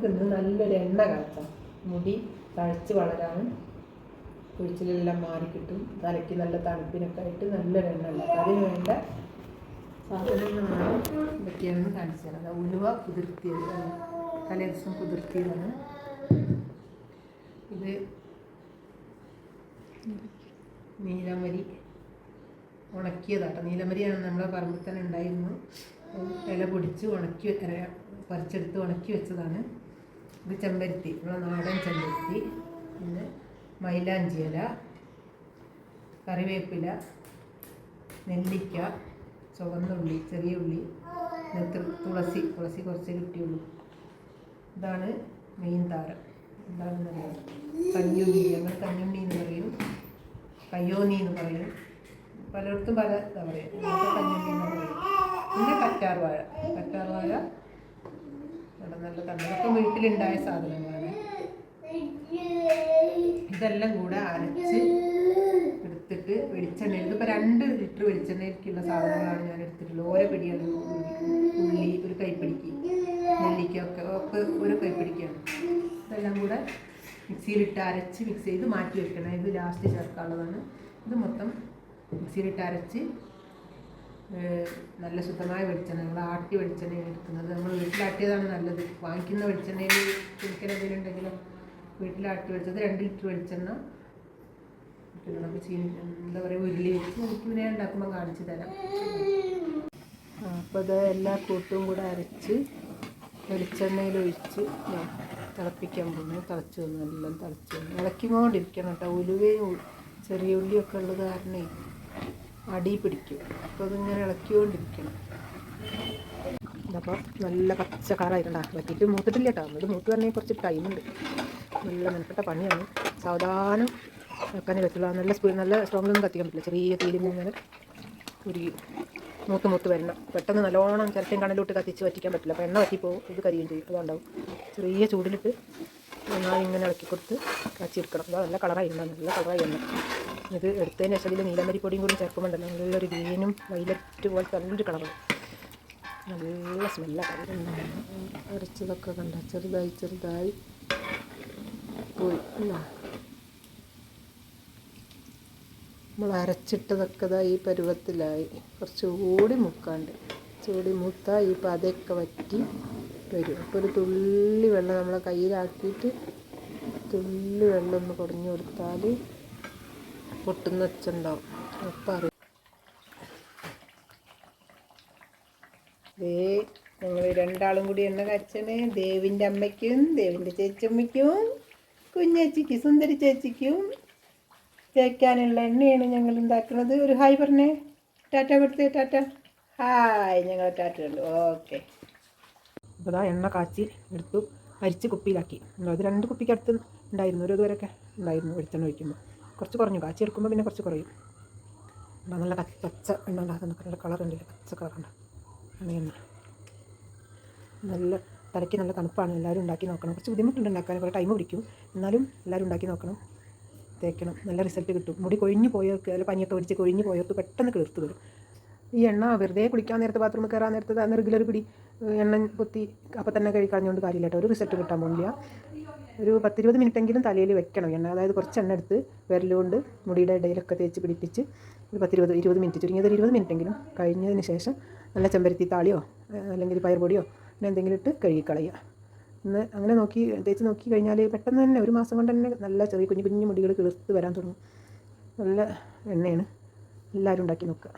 നമുക്കിന്ന് നല്ലൊരു എണ്ണ കാച്ചാം. മുടി തഴച്ച് വളരാനും കുഴിച്ചിലെല്ലാം മാറിക്കിട്ടും. തലയ്ക്ക് നല്ല തണുപ്പിനൊക്കെ ആയിട്ട് നല്ലൊരു എണ്ണ ഉണ്ടാക്കാം. അതിന് വേണ്ട സാധനങ്ങളാണ് ഇതൊക്കെയാണെന്ന് കാണിച്ചു തരാം. ഉലുവ കുതിർത്തിയത്, തലേ ദിവസം കുതിർത്തിയതാണ്. ഇത് നീലമരി ഉണക്കിയതാട്ടോ. നീലമരിയാണ് നമ്മളെ പറമ്പിൽ തന്നെ ഉണ്ടായിരുന്നു. ഇല പൊടിച്ച് ഉണക്കി പറിച്ചെടുത്ത് ഉണക്കി വെച്ചതാണ്. ഇത് ചെമ്പരത്തി, നമ്മളെ നാടൻ ചെമ്പരത്തി. പിന്നെ മൈലാഞ്ചി ഇല, കറിവേപ്പില, നെല്ലിക്ക, ചുവന്നുള്ളി, ചെറിയ ഉള്ളി, തുളസി കുറച്ച് കിട്ടിയുള്ളൂ. ഇതാണ് മെയിൻ താരം. എന്താണെന്ന് പറയാം, കഞ്ഞുണ്ണി. ഞങ്ങൾ കഞ്ഞുണ്ണി എന്ന് പറയും, കയ്യോന്നി എന്ന് പറയും, പലയിടത്തും പല എന്താ പറയുക. കഞ്ഞുണ്ണി എന്ന് പറയും. പിന്നെ കറ്റാർവാഴ നല്ല തണ്ടൊക്കെ വീട്ടിലുണ്ടായ സാധനങ്ങളാണ്. ഇതെല്ലാം കൂടെ അരച്ച് എടുത്തിട്ട് വെളിച്ചെണ്ണ, ഇതിപ്പോൾ 2 ലിറ്റർ വെളിച്ചെണ്ണയ്ക്കുള്ള സാധനങ്ങളാണ് ഞാൻ എടുത്തിട്ടുള്ളത്. ഓരോ പിടിയാണ്. ഉള്ളി ഒരു കൈപ്പിടിക്ക്, നെല്ലിക്കൊക്കെ ഒരു കൈപ്പിടിക്കാണ്. ഇതെല്ലാം കൂടെ മിക്സിയിലിട്ട് അരച്ച് മിക്സ് ചെയ്ത് മാറ്റി വെക്കണം. ഇത് ലാസ്റ്റ് ചേർക്കാനുള്ളതാണ്. ഇത് മൊത്തം മിക്സിയിലിട്ട് അരച്ച് നല്ല ശുദ്ധമായ വെളിച്ചെണ്ണ, നമ്മൾ ആട്ടി വെളിച്ചെണ്ണയാണ് എടുക്കുന്നത്. നമ്മൾ വീട്ടിലാട്ടിയതാണ് നല്ലത്. വാങ്ങിക്കുന്ന വെളിച്ചെണ്ണയിൽ കെമിക്കൽ എന്തെങ്കിലും ഉണ്ടെങ്കിലും വീട്ടിലാട്ടി വെച്ചത് 2 ലിറ്റർ വെളിച്ചെണ്ണ നമുക്ക് എന്താ പറയുക, ഉരുളി വെച്ച് നമുക്ക് പിന്നെ ഉണ്ടാക്കുമ്പോൾ കാണിച്ചു തരാം. അപ്പോൾ ഇത് എല്ലാ കൂട്ടും കൂടെ അരച്ച് വെളിച്ചെണ്ണയിൽ ഒഴിച്ച് തിളപ്പിക്കാൻ പോകുന്നു. തിളച്ച് വന്നു, എല്ലാം തിളച്ച് വന്നു. ഇളക്കിക്കൊണ്ടിരിക്കണം കേട്ടോ. ഉലുവയും ചെറിയ ഉള്ളിയൊക്കെ ഉള്ളത് കാരണേ അടി പിടിക്കും. അപ്പോൾ അതിങ്ങനെ ഇളക്കിക്കൊണ്ടിരിക്കണം. ഇതപ്പോൾ നല്ല പച്ച കളറായിട്ടുണ്ടാ. വറ്റിയിട്ട് മൂത്തിട്ടില്ല കേട്ടോ. ഇത് മൂത്ത് പറഞ്ഞാൽ കുറച്ച് ടൈമുണ്ട്. നല്ല മെനപ്പെട്ട പണിയാണ്. സാവധാനം വെക്കാനേ പറ്റുള്ളൂ. നല്ല നല്ല സ്ട്രോങ്ങിലൊന്നും കത്തിക്കാൻ പറ്റില്ല. ചെറിയ തീയിൽ ഇങ്ങനെ ഉരുകി മൂത്ത് വരണം. പെട്ടെന്ന് നല്ലോണം ചിരട്ടയും കണലിലോട്ട് കത്തിച്ച് വറ്റിക്കാൻ പറ്റില്ല. അപ്പോൾ എണ്ണ വറ്റിപ്പോവും, ഇത് കരിയും ചെയ്യും. അതുണ്ടാവും. ചെറിയ ചൂടിലിട്ട് നന്നായി ഇങ്ങനെ ഇളക്കി കൊടുത്ത് കാച്ചിയെടുക്കണം. അത് നല്ല കളറായി ഉണ്ടാകും. നല്ല കളറായി എണ്ണ. ഇത് എടുത്തതിന് ശേഷം ഇതിൽ നീലമരിപ്പൊടിയും കൂടി ചേർക്കുമ്പോണ്ടല്ലോ നല്ലൊരു ഗ്രീനും വയലറ്റ് പോലത്തെ നല്ലൊരു കളറാണ്. നല്ല സ്മെല്ലാണ്. അരച്ചതൊക്കെ കണ്ട ചെറുതായി പോയി. നമ്മൾ അരച്ചിട്ടതൊക്കെ ഈ പരുവത്തിലായി. കുറച്ചുകൂടി മുക്കാണ്ട് ചൂടി മൂത്താൽ ഈ പതയൊക്കെ വറ്റി വരും. അപ്പോൾ ഒരു തുള്ളി വെള്ളം നമ്മളെ കയ്യിലാക്കിയിട്ട് തുള്ളി വെള്ളം ഒന്ന് കുടഞ്ഞു കൊടുത്താൽ പൊട്ടുന്ന വെച്ചുണ്ടാവും. അപ്പം അറിയാം. ഞങ്ങൾ 2 ആളും കൂടി എണ്ണ കാച്ചണേ. ദേവിൻ്റെ അമ്മയ്ക്കും ദേവിൻ്റെ ചേച്ചമ്മയ്ക്കും കുഞ്ഞേച്ചിക്ക് സുന്ദരി ചേച്ചിക്കും തേക്കാനുള്ള എണ്ണയാണ് ഞങ്ങൾ ഉണ്ടാക്കുന്നത്. ഒരു ഹായ് പറഞ്ഞേ, ടാറ്റ കൊടുത്തേ. ടാറ്റ ഹായ്. ഞങ്ങൾ ടാറ്റ ഉണ്ട്. ഓക്കെ. അപ്പോൾ അതാ എണ്ണ കാച്ചി എടുത്തു അരിച്ച് കുപ്പിയിലാക്കി. അത് 2 കുപ്പിക്ക് അടുത്ത് ഉണ്ടായിരുന്നു. ഒരു ഇതുവരെയൊക്കെ ഉണ്ടായിരുന്നു. വെളിച്ചെണ്ണ ഒഴിക്കുമ്പോൾ കുറച്ച് കുറഞ്ഞു. കാച്ചി എടുക്കുമ്പോൾ പിന്നെ കുറച്ച് കുറയും. നല്ല പച്ച എണ്ണ ഉണ്ടാകുന്ന നല്ല കളറുണ്ടല്ലോ, പച്ച കളറുണ്ട് എണ്ണ. നല്ല തലയ്ക്ക് നല്ല തണുപ്പാണ്. എല്ലാവരും ഉണ്ടാക്കി നോക്കണം. കുറച്ച് ബുദ്ധിമുട്ടുണ്ട് ഉണ്ടാക്കാൻ, കുറേ ടൈം പിടിക്കും. എന്നാലും എല്ലാവരും ഉണ്ടാക്കി നോക്കണം, തേക്കണം. നല്ല റിസൾട്ട് കിട്ടും. മുടി കൊഴിഞ്ഞു പോയവർക്ക്, അതിൽ പനിയൊക്കെ പിടിച്ച് കൊഴിഞ്ഞു പോയവർക്ക് പെട്ടെന്ന് കിളിർത്ത് വരും. ഈ എണ്ണ വെറുതെ കുളിക്കാൻ നേരത്ത്, ബാത്റൂമിൽ കയറാൻ നേരത്ത് റെഗുലർ പിടി എണ്ണ പൊത്തി അപ്പം തന്നെ കളഞ്ഞുകൊണ്ട് കാര്യമില്ല കേട്ടോ. ഒരു റിസൾട്ട് കിട്ടാൻ പോകുന്നില്ല. ഒരു 10-20 മിനിറ്റെങ്കിലും തലയിൽ വെക്കണം എണ്ണ. അതായത് കുറച്ച് എണ്ണ എടുത്ത് വിരലുകൊണ്ട് മുടിയുടെ ഇടയിലൊക്കെ തേച്ച് പിടിപ്പിച്ച് ഒരു 10-20 മിനിറ്റ്, ചുരുങ്ങിയത് 20 മിനിറ്റെങ്കിലും കഴിഞ്ഞതിന് ശേഷം നല്ല ചെമ്പരത്തി താളിയോ അല്ലെങ്കിൽ പയർപൊടിയോ അങ്ങനെ എന്തെങ്കിലും ഇട്ട് കഴുകിക്കളയുക. ഇന്ന് അങ്ങനെ തേച്ച് നോക്കി കഴിഞ്ഞാൽ പെട്ടെന്ന് തന്നെ 1 മാസം കൊണ്ട് തന്നെ നല്ല ചെറിയ കുഞ്ഞു മുടികൾ കിളിർത്ത് വരാൻ തുടങ്ങും. നല്ല എണ്ണയാണ്. എല്ലാവരും ഉണ്ടാക്കി നോക്കുക.